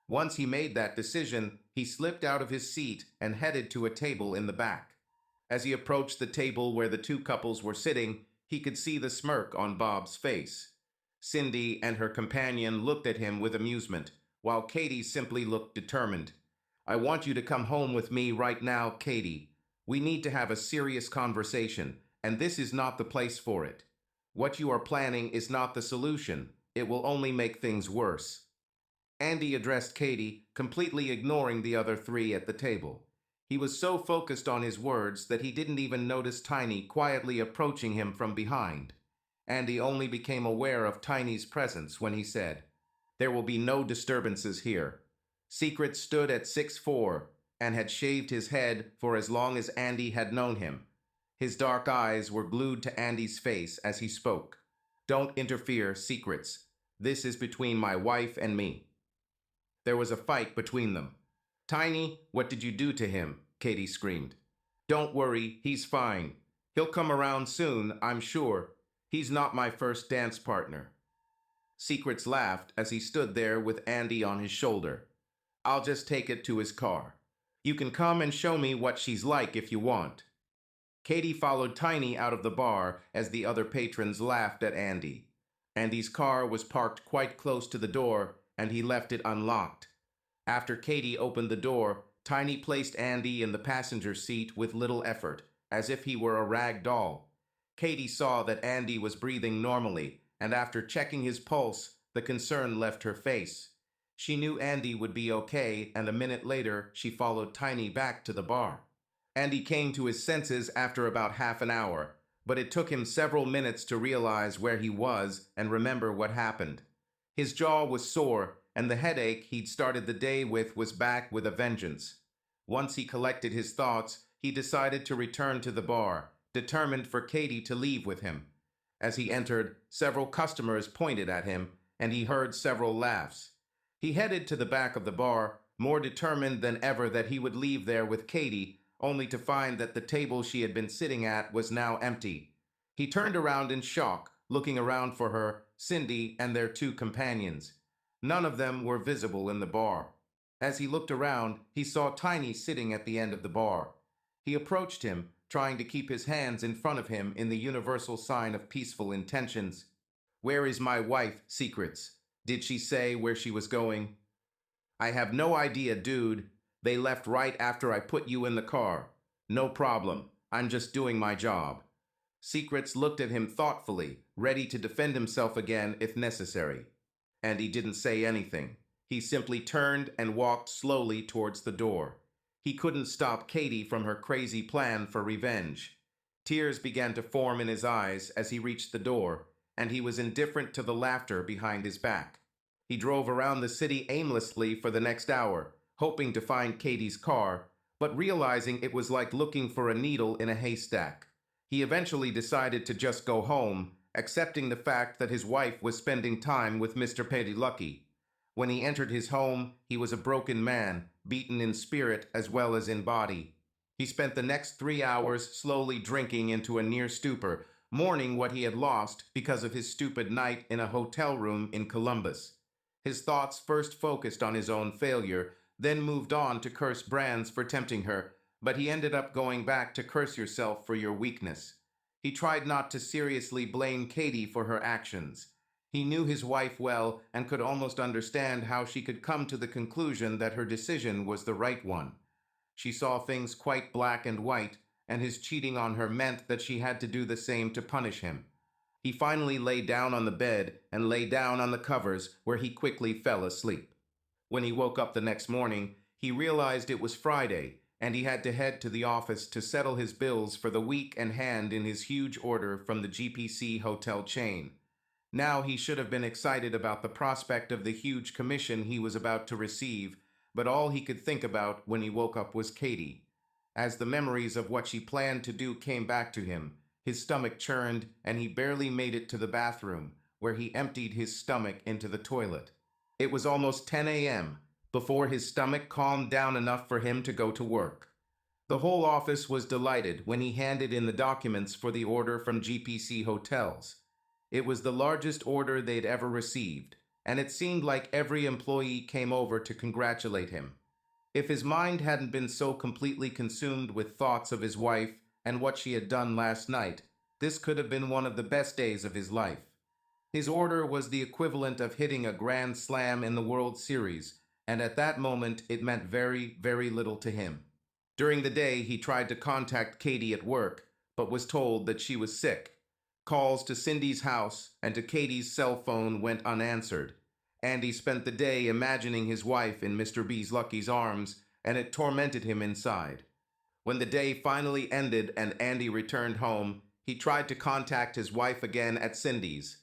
Once he made that decision, he slipped out of his seat and headed to a table in the back. As he approached the table where the two couples were sitting, he could see the smirk on Bob's face. Cindy and her companion looked at him with amusement, while Katie simply looked determined. "I want you to come home with me right now, Katie. We need to have a serious conversation, and this is not the place for it. What you are planning is not the solution. It will only make things worse." Andy addressed Katie, completely ignoring the other three at the table. He was so focused on his words that he didn't even notice Tiny quietly approaching him from behind. Andy only became aware of Tiny's presence when he said, "There will be no disturbances here." Secret stood at 6'4" and had shaved his head for as long as Andy had known him. His dark eyes were glued to Andy's face as he spoke. "Don't interfere, Secrets. This is between my wife and me." There was a fight between them. "Tiny, what did you do to him?" Katie screamed. "Don't worry, he's fine. He'll come around soon, I'm sure. He's not my first dance partner." Secrets laughed as he stood there with Andy on his shoulder. "I'll just take it to his car. You can come and show me what she's like if you want." Katie followed Tiny out of the bar as the other patrons laughed at Andy. Andy's car was parked quite close to the door, and he left it unlocked. After Katie opened the door, Tiny placed Andy in the passenger seat with little effort, as if he were a rag doll. Katie saw that Andy was breathing normally, and after checking his pulse, the concern left her face. She knew Andy would be okay, and a minute later, she followed Tiny back to the bar. Andy came to his senses after about half an hour, but it took him several minutes to realize where he was and remember what happened. His jaw was sore, and the headache he'd started the day with was back with a vengeance. Once he collected his thoughts, he decided to return to the bar, determined for Katie to leave with him. As he entered, several customers pointed at him, and he heard several laughs. He headed to the back of the bar, more determined than ever that he would leave there with Katie, only to find that the table she had been sitting at was now empty. He turned around in shock, looking around for her, Cindy, and their two companions. None of them were visible in the bar. As he looked around, he saw Tiny sitting at the end of the bar. He approached him, trying to keep his hands in front of him in the universal sign of peaceful intentions. "Where is my wife, Secrets? Did she say where she was going?" "I have no idea, dude. They left right after I put you in the car. No problem. I'm just doing my job." Secrets looked at him thoughtfully, ready to defend himself again if necessary. And he didn't say anything. He simply turned and walked slowly towards the door. He couldn't stop Katie from her crazy plan for revenge. Tears began to form in his eyes as he reached the door, and he was indifferent to the laughter behind his back. He drove around the city aimlessly for the next hour, hoping to find Katie's car, but realizing it was like looking for a needle in a haystack. He eventually decided to just go home, accepting the fact that his wife was spending time with Mr. Petty Lucky. When he entered his home, he was a broken man, beaten in spirit as well as in body. He spent the next 3 hours slowly drinking into a near stupor, mourning what he had lost because of his stupid night in a hotel room in Columbus. His thoughts first focused on his own failure, then moved on to curse Brands for tempting her, but he ended up going back to curse yourself for your weakness. He tried not to seriously blame Katie for her actions. He knew his wife well and could almost understand how she could come to the conclusion that her decision was the right one. She saw things quite black and white, and his cheating on her meant that she had to do the same to punish him. He finally lay down on the bed and lay down on the covers, where he quickly fell asleep. When he woke up the next morning, he realized it was Friday, and he had to head to the office to settle his bills for the week and hand in his huge order from the GPC hotel chain. Now he should have been excited about the prospect of the huge commission he was about to receive, but all he could think about when he woke up was Katie. As the memories of what she planned to do came back to him, his stomach churned and he barely made it to the bathroom, where he emptied his stomach into the toilet. It was almost 10 a.m. before his stomach calmed down enough for him to go to work. The whole office was delighted when he handed in the documents for the order from GPC Hotels. It was the largest order they'd ever received, and it seemed like every employee came over to congratulate him. If his mind hadn't been so completely consumed with thoughts of his wife and what she had done last night, this could have been one of the best days of his life. His order was the equivalent of hitting a grand slam in the World Series, and at that moment it meant very, very little to him. During the day, he tried to contact Katie at work, but was told that she was sick. Calls to Cindy's house and to Katie's cell phone went unanswered. Andy spent the day imagining his wife in Mr. B. Lucky's arms, and it tormented him inside. When the day finally ended and Andy returned home, he tried to contact his wife again at Cindy's.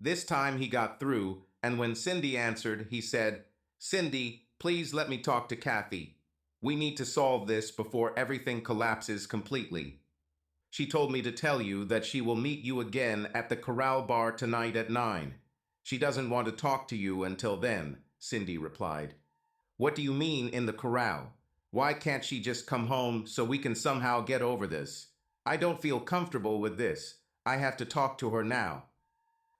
This time he got through, and when Cindy answered, he said, "Cindy, please let me talk to Kathy. We need to solve this before everything collapses completely. She told me to tell you that she will meet you again at the Corral Bar tonight at 9. She doesn't want to talk to you until then," Cindy replied. "What do you mean in the corral? Why can't she just come home so we can somehow get over this? I don't feel comfortable with this. I have to talk to her now."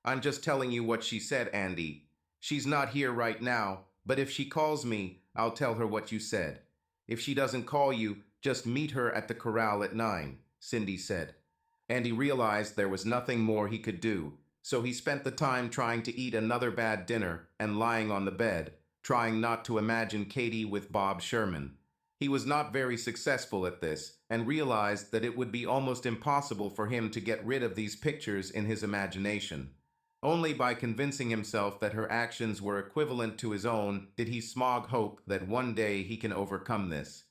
"I'm just telling you what she said, Andy. She's not here right now, but if she calls me, I'll tell her what you said. If she doesn't call you, just meet her at the corral at 9, Cindy said. Andy realized there was nothing more he could do, so he spent the time trying to eat another bad dinner and lying on the bed, trying not to imagine Katie with Bob Sherman. He was not very successful at this, and realized that it would be almost impossible for him to get rid of these pictures in his imagination. Only by convincing himself that her actions were equivalent to his own did he smog hope that one day he can overcome this.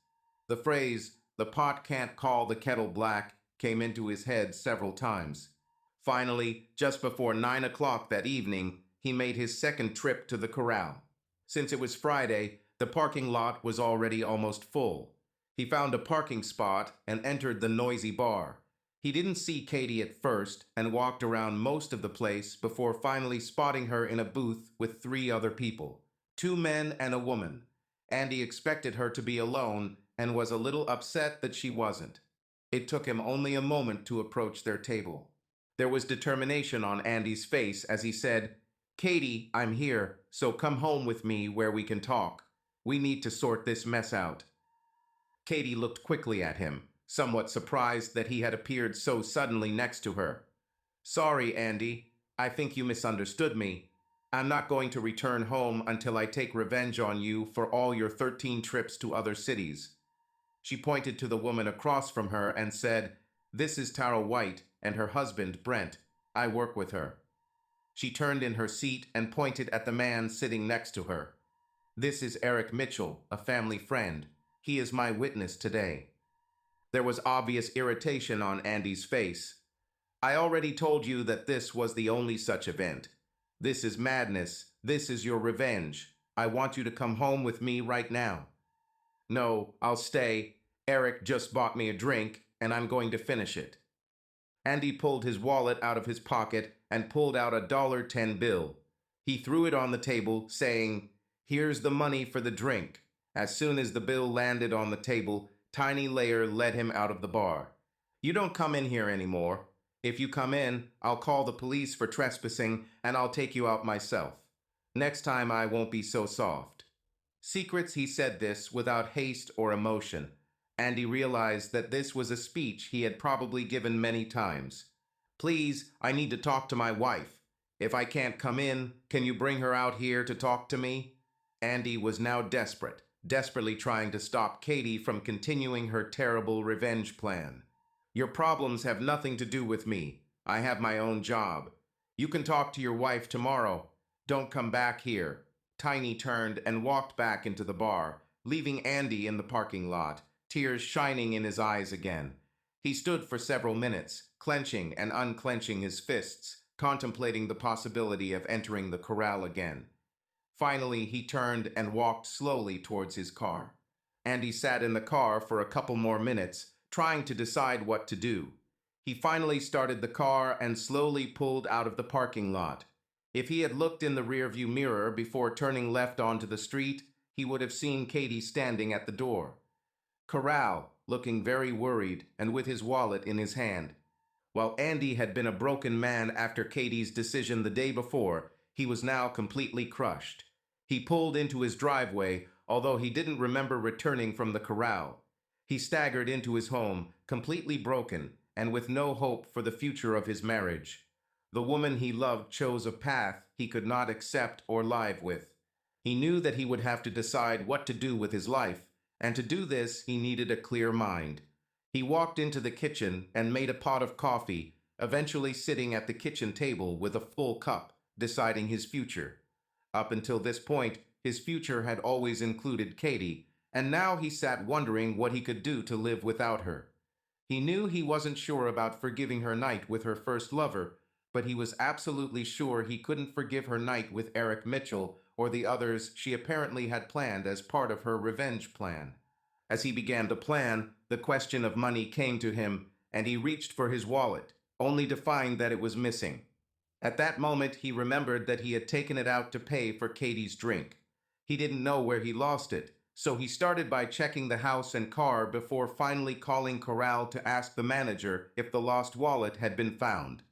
The phrase, "the pot can't call the kettle black," came into his head several times. Finally, just before 9 o'clock that evening, he made his second trip to the corral. Since it was Friday, the parking lot was already almost full. He found a parking spot and entered the noisy bar. He didn't see Katie at first and walked around most of the place before finally spotting her in a booth with three other people, two men and a woman. Andy expected her to be alone and was a little upset that she wasn't. It took him only a moment to approach their table. There was determination on Andy's face as he said, "Katie, I'm here, so come home with me where we can talk. We need to sort this mess out." Katie looked quickly at him, somewhat surprised that he had appeared so suddenly next to her. "Sorry, Andy. I think you misunderstood me. I'm not going to return home until I take revenge on you for all your 13 trips to other cities." She pointed to the woman across from her and said, "This is Tara White and her husband, Brent. I work with her." She turned in her seat and pointed at the man sitting next to her. "This is Eric Mitchell, a family friend. He is my witness today." There was obvious irritation on Andy's face. "I already told you that this was the only such event. This is madness. This is your revenge. I want you to come home with me right now." "No, I'll stay. Eric just bought me a drink, and I'm going to finish it." Andy pulled his wallet out of his pocket and pulled out a $10 bill. He threw it on the table, saying, "Here's the money for the drink." As soon as the bill landed on the table, Tiny Layer led him out of the bar. "You don't come in here anymore. If you come in, I'll call the police for trespassing and I'll take you out myself. Next time I won't be so soft." Secrets, he said this without haste or emotion. Andy realized that this was a speech he had probably given many times. "Please, I need to talk to my wife. If I can't come in, can you bring her out here to talk to me?" Andy was now desperately trying to stop Katie from continuing her terrible revenge plan. "Your problems have nothing to do with me. I have my own job. You can talk to your wife tomorrow. Don't come back here." Tiny turned and walked back into the bar, leaving Andy in the parking lot, tears shining in his eyes again. He stood for several minutes, clenching and unclenching his fists, contemplating the possibility of entering the corral again. Finally, he turned and walked slowly towards his car. Andy sat in the car for a couple more minutes, trying to decide what to do. He finally started the car and slowly pulled out of the parking lot. If he had looked in the rearview mirror before turning left onto the street, he would have seen Katie standing at the door. Corral, looking very worried and with his wallet in his hand. While Andy had been a broken man after Katie's decision the day before, he was now completely crushed. He pulled into his driveway, although he didn't remember returning from the corral. He staggered into his home, completely broken, and with no hope for the future of his marriage. The woman he loved chose a path he could not accept or live with. He knew that he would have to decide what to do with his life, and to do this he needed a clear mind. He walked into the kitchen and made a pot of coffee, eventually sitting at the kitchen table with a full cup, deciding his future. Up until this point, his future had always included Katie, and now he sat wondering what he could do to live without her. He knew he wasn't sure about forgiving her night with her first lover, but he was absolutely sure he couldn't forgive her night with Eric Mitchell or the others she apparently had planned as part of her revenge plan. As he began to plan, the question of money came to him, and he reached for his wallet, only to find that it was missing. At that moment, he remembered that he had taken it out to pay for Katie's drink. He didn't know where he lost it, so he started by checking the house and car before finally calling Corral to ask the manager if the lost wallet had been found.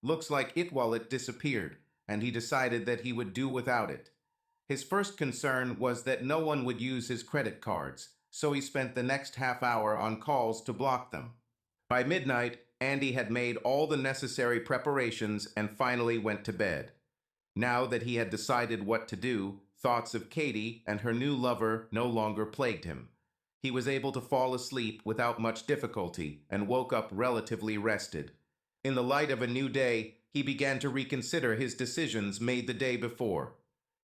Looks like it wallet disappeared, and he decided that he would do without it. His first concern was that no one would use his credit cards, so he spent the next half hour on calls to block them. By midnight, Andy had made all the necessary preparations and finally went to bed. Now that he had decided what to do, thoughts of Katie and her new lover no longer plagued him. He was able to fall asleep without much difficulty and woke up relatively rested. In the light of a new day, he began to reconsider his decisions made the day before.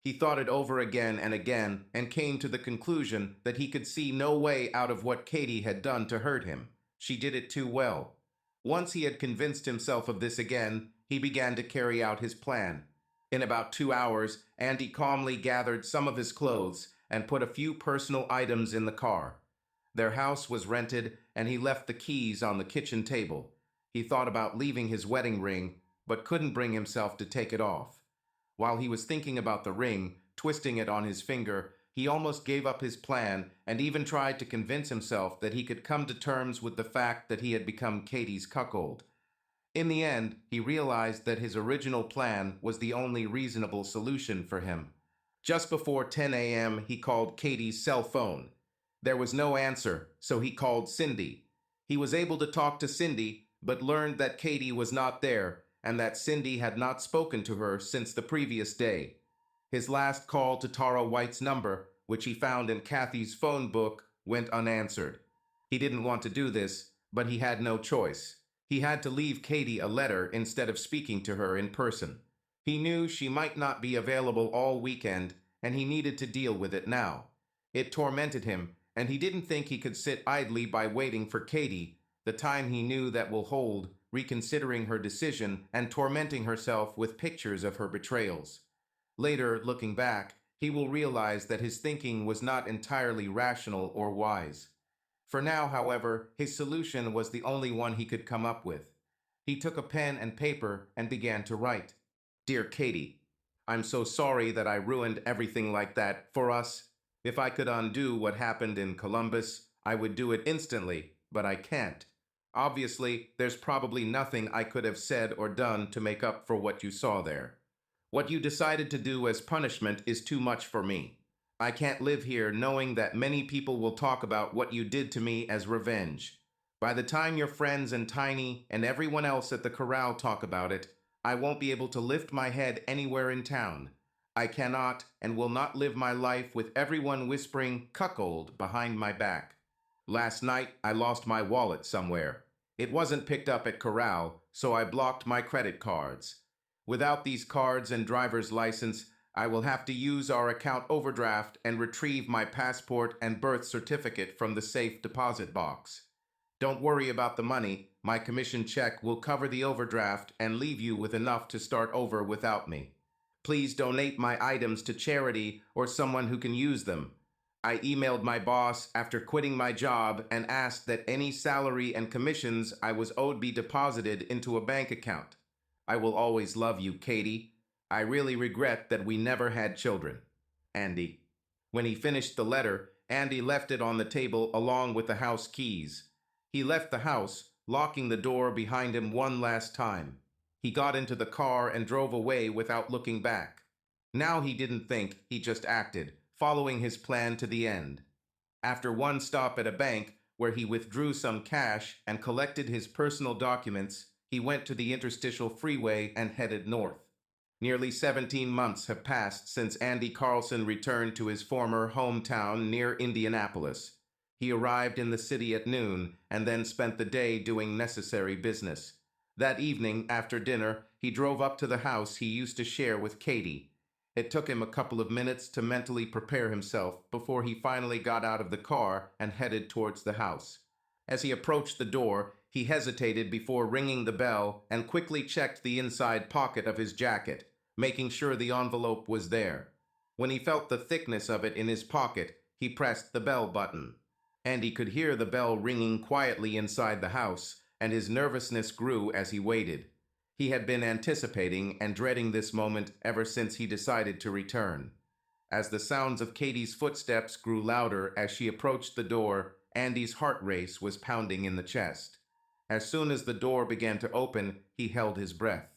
He thought it over again and came to the conclusion that he could see no way out of what Katie had done to hurt him. She did it too well. Once he had convinced himself of this again, he began to carry out his plan. In about 2 hours, Andy calmly gathered some of his clothes and put a few personal items in the car. Their house was rented, and he left the keys on the kitchen table. He thought about leaving his wedding ring, but couldn't bring himself to take it off. While he was thinking about the ring, twisting it on his finger, he almost gave up his plan and even tried to convince himself that he could come to terms with the fact that he had become Katie's cuckold. In the end, he realized that his original plan was the only reasonable solution for him. Just before 10 a.m., he called Katie's cell phone. There was no answer, so he called Cindy. He was able to talk to Cindy, but learned that Katie was not there and that Cindy had not spoken to her since the previous day. His last call to Tara White's number, which he found in Kathy's phone book, went unanswered. He didn't want to do this, but he had no choice. He had to leave Katie a letter instead of speaking to her in person. He knew she might not be available all weekend, and he needed to deal with it now. It tormented him, and he didn't think he could sit idly by waiting for Katie, the time he knew that will hold, reconsidering her decision and tormenting herself with pictures of her betrayals. Later, looking back, he will realize that his thinking was not entirely rational or wise. For now, however, his solution was the only one he could come up with. He took a pen and paper and began to write. Dear Katie, I'm so sorry that I ruined everything like that for us. If I could undo what happened in Columbus, I would do it instantly, but I can't. Obviously, there's probably nothing I could have said or done to make up for what you saw there. What you decided to do as punishment is too much for me. I can't live here knowing that many people will talk about what you did to me as revenge. By the time your friends and Tiny and everyone else at the corral talk about it, I won't be able to lift my head anywhere in town. I cannot and will not live my life with everyone whispering cuckold behind my back. Last night, I lost my wallet somewhere. It wasn't picked up at corral, so I blocked my credit cards. Without these cards and driver's license, I will have to use our account overdraft and retrieve my passport and birth certificate from the safe deposit box. Don't worry about the money. My commission check will cover the overdraft and leave you with enough to start over without me. Please donate my items to charity or someone who can use them. I emailed my boss after quitting my job and asked that any salary and commissions I was owed be deposited into a bank account. I will always love you, Katie. I really regret that we never had children. Andy. When he finished the letter, Andy left it on the table along with the house keys. He left the house, locking the door behind him one last time. He got into the car and drove away without looking back. Now he didn't think, he just acted, following his plan to the end. After one stop at a bank, where he withdrew some cash and collected his personal documents, he went to the interstitial freeway and headed north. Nearly 17 months have passed since Andy Carlson returned to his former hometown near Indianapolis. He arrived in the city at noon and then spent the day doing necessary business. That evening, after dinner, he drove up to the house he used to share with Katie. It took him a couple of minutes to mentally prepare himself before he finally got out of the car and headed towards the house. As he approached the door, he hesitated before ringing the bell and quickly checked the inside pocket of his jacket, making sure the envelope was there. When he felt the thickness of it in his pocket, he pressed the bell button. And he could hear the bell ringing quietly inside the house, and his nervousness grew as he waited. He had been anticipating and dreading this moment ever since he decided to return. As the sounds of Katie's footsteps grew louder as she approached the door, Andy's heart race was pounding in the chest. As soon as the door began to open, he held his breath.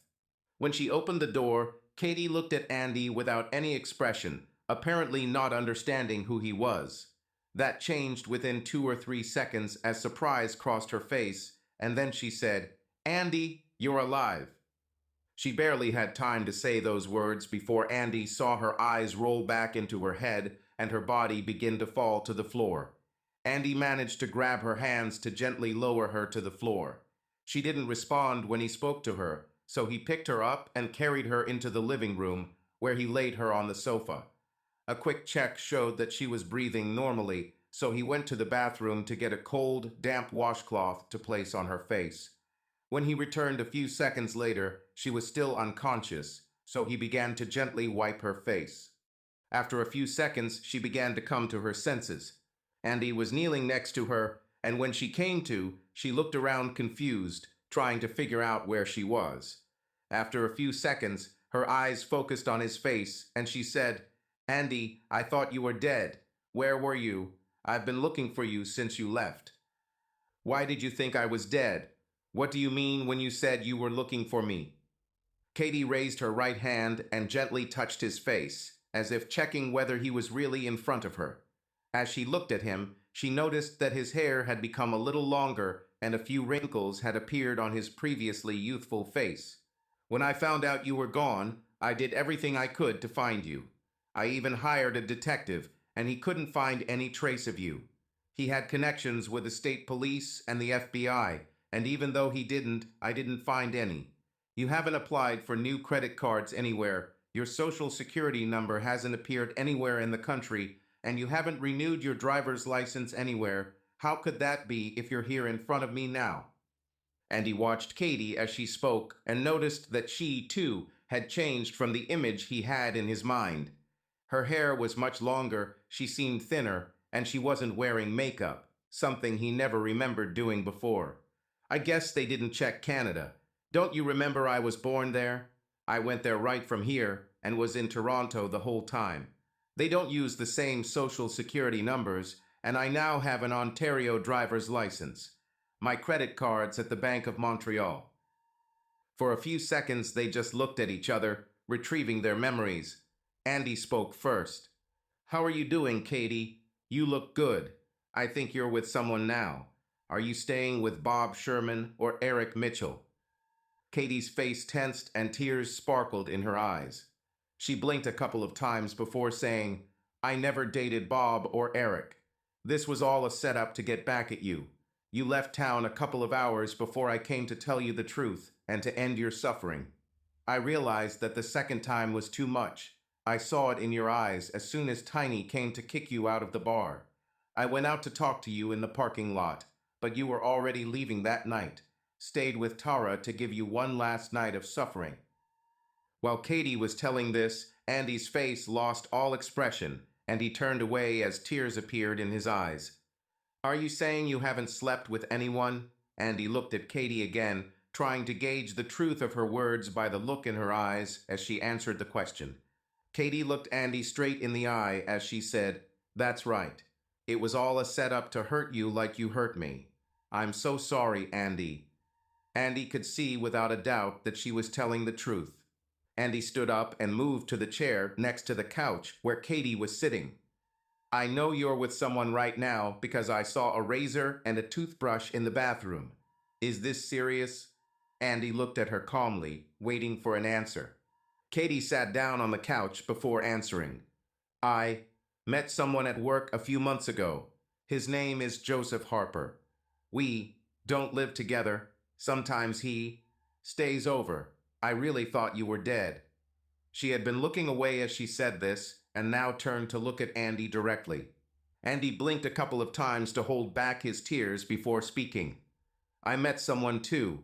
When she opened the door, Katie looked at Andy without any expression, apparently not understanding who he was. That changed within 2 or 3 seconds as surprise crossed her face, and then she said, "Andy, you're alive." She barely had time to say those words before Andy saw her eyes roll back into her head and her body begin to fall to the floor. Andy managed to grab her hands to gently lower her to the floor. She didn't respond when he spoke to her, so he picked her up and carried her into the living room, where he laid her on the sofa. A quick check showed that she was breathing normally, so he went to the bathroom to get a cold, damp washcloth to place on her face. When he returned a few seconds later, she was still unconscious, so he began to gently wipe her face. After a few seconds, she began to come to her senses. Andy was kneeling next to her, and when she came to, she looked around confused, trying to figure out where she was. After a few seconds, her eyes focused on his face, and she said, "Andy, I thought you were dead. Where were you? I've been looking for you since you left." "Why did you think I was dead? What do you mean when you said you were looking for me?" Katie raised her right hand and gently touched his face, as if checking whether he was really in front of her. As she looked at him, she noticed that his hair had become a little longer and a few wrinkles had appeared on his previously youthful face. "When I found out you were gone, I did everything I could to find you. I even hired a detective, and he couldn't find any trace of you. He had connections with the state police and the FBI, and even though he didn't, I didn't find any. You haven't applied for new credit cards anywhere, your social security number hasn't appeared anywhere in the country, and you haven't renewed your driver's license anywhere. How could that be if you're here in front of me now?" And he watched Katie as she spoke and noticed that she, too, had changed from the image he had in his mind. Her hair was much longer, she seemed thinner, and she wasn't wearing makeup, something he never remembered doing before. "I guess they didn't check Canada. Don't you remember I was born there? I went there right from here and was in Toronto the whole time. They don't use the same social security numbers, and I now have an Ontario driver's license. My credit card's at the Bank of Montreal." For a few seconds they just looked at each other, retrieving their memories. Andy spoke first. "How are you doing, Katie? You look good. I think you're with someone now. Are you staying with Bob Sherman or Eric Mitchell?" Katie's face tensed and tears sparkled in her eyes. She blinked a couple of times before saying, "I never dated Bob or Eric. This was all a setup to get back at you. You left town a couple of hours before I came to tell you the truth and to end your suffering. I realized that the second time was too much. I saw it in your eyes as soon as Tiny came to kick you out of the bar. I went out to talk to you in the parking lot, but you were already leaving that night. Stayed with Tara to give you one last night of suffering." While Katie was telling this, Andy's face lost all expression, and he turned away as tears appeared in his eyes. "Are you saying you haven't slept with anyone?" Andy looked at Katie again, trying to gauge the truth of her words by the look in her eyes as she answered the question. Katie looked Andy straight in the eye as she said, "That's right. It was all a setup to hurt you like you hurt me. I'm so sorry, Andy." Andy could see without a doubt that she was telling the truth. Andy stood up and moved to the chair next to the couch where Katie was sitting. "I know you're with someone right now because I saw a razor and a toothbrush in the bathroom. Is this serious?" Andy looked at her calmly, waiting for an answer. Katie sat down on the couch before answering. "I met someone at work a few months ago. His name is Joseph Harper. We don't live together. Sometimes he stays over. I really thought you were dead." She had been looking away as she said this, and now turned to look at Andy directly. Andy blinked a couple of times to hold back his tears before speaking. "I met someone too.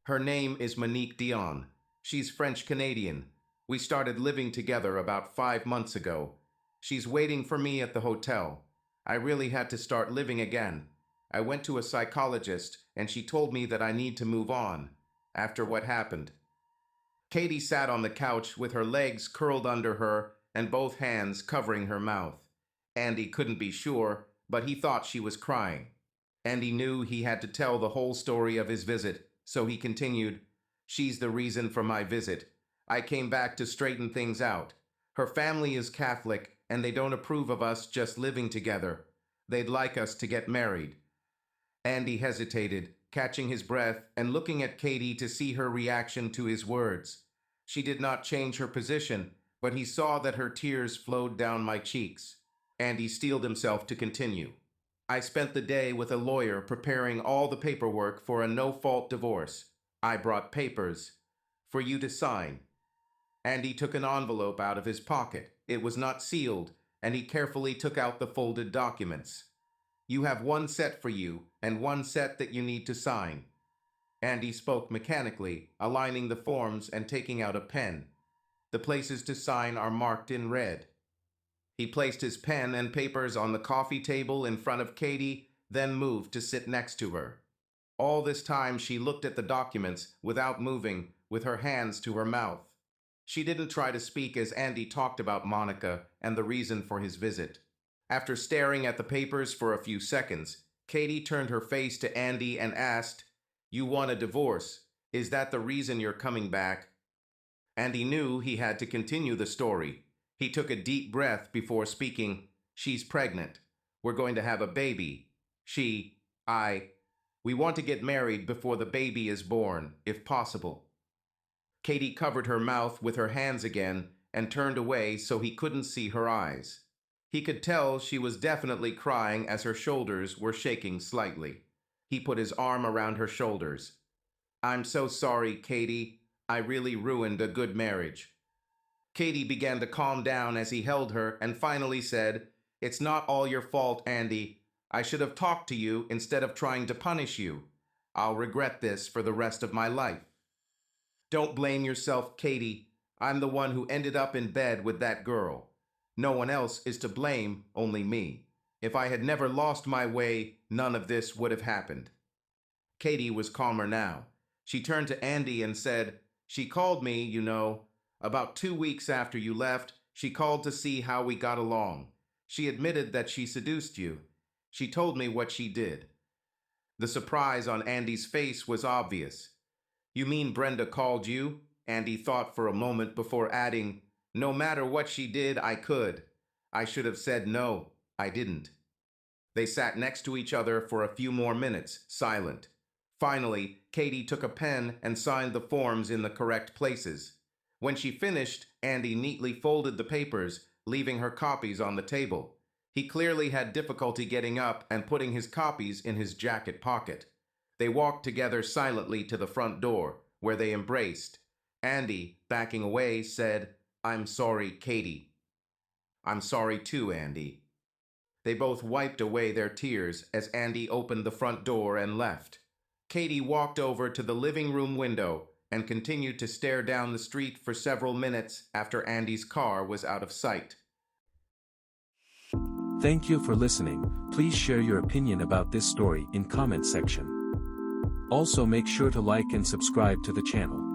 Her name is Monique Dion. She's French-Canadian. We started living together about 5 months ago. She's waiting for me at the hotel. I really had to start living again. I went to a psychologist, and she told me that I need to move on after what happened." Katie sat on the couch with her legs curled under her and both hands covering her mouth. Andy couldn't be sure, but he thought she was crying. Andy knew he had to tell the whole story of his visit, so he continued, "She's the reason for my visit. I came back to straighten things out. Her family is Catholic, and they don't approve of us just living together. They'd like us to get married." Andy hesitated, catching his breath and looking at Katie to see her reaction to his words. She did not change her position, but he saw that her tears flowed down my cheeks. Andy steeled himself to continue. "I spent the day with a lawyer preparing all the paperwork for a no-fault divorce. I brought papers for you to sign." Andy took an envelope out of his pocket. It was not sealed, and he carefully took out the folded documents. "You have one set for you and one set that you need to sign." Andy spoke mechanically, aligning the forms and taking out a pen. "The places to sign are marked in red." He placed his pen and papers on the coffee table in front of Katie, then moved to sit next to her. All this time she looked at the documents without moving, with her hands to her mouth. She didn't try to speak as Andy talked about Monica and the reason for his visit. After staring at the papers for a few seconds, Katie turned her face to Andy and asked, "You want a divorce? Is that the reason you're coming back?" Andy knew he had to continue the story. He took a deep breath before speaking. "She's pregnant. We're going to have a baby. We want to get married before the baby is born, if possible." Katie covered her mouth with her hands again and turned away so he couldn't see her eyes. He could tell she was definitely crying as her shoulders were shaking slightly. He put his arm around her shoulders. "I'm so sorry, Katie. I really ruined a good marriage." Katie began to calm down as he held her and finally said, "It's not all your fault, Andy. I should have talked to you instead of trying to punish you. I'll regret this for the rest of my life." "Don't blame yourself, Katie. I'm the one who ended up in bed with that girl. No one else is to blame, only me. If I had never lost my way, none of this would have happened." Katie was calmer now. She turned to Andy and said, "She called me, you know. About 2 weeks after you left, she called to see how we got along. She admitted that she seduced you. She told me what she did." The surprise on Andy's face was obvious. "You mean Brenda called you?" Andy thought for a moment before adding, "No matter what she did, I could. I should have said no. I didn't." They sat next to each other for a few more minutes, silent. Finally, Katie took a pen and signed the forms in the correct places. When she finished, Andy neatly folded the papers, leaving her copies on the table. He clearly had difficulty getting up and putting his copies in his jacket pocket. They walked together silently to the front door, where they embraced. Andy, backing away, said, "I'm sorry, Katie." "I'm sorry too, Andy." They both wiped away their tears as Andy opened the front door and left. Katie walked over to the living room window and continued to stare down the street for several minutes after Andy's car was out of sight. Thank you for listening. Please share your opinion about this story in comment section. Also make sure to like and subscribe to the channel.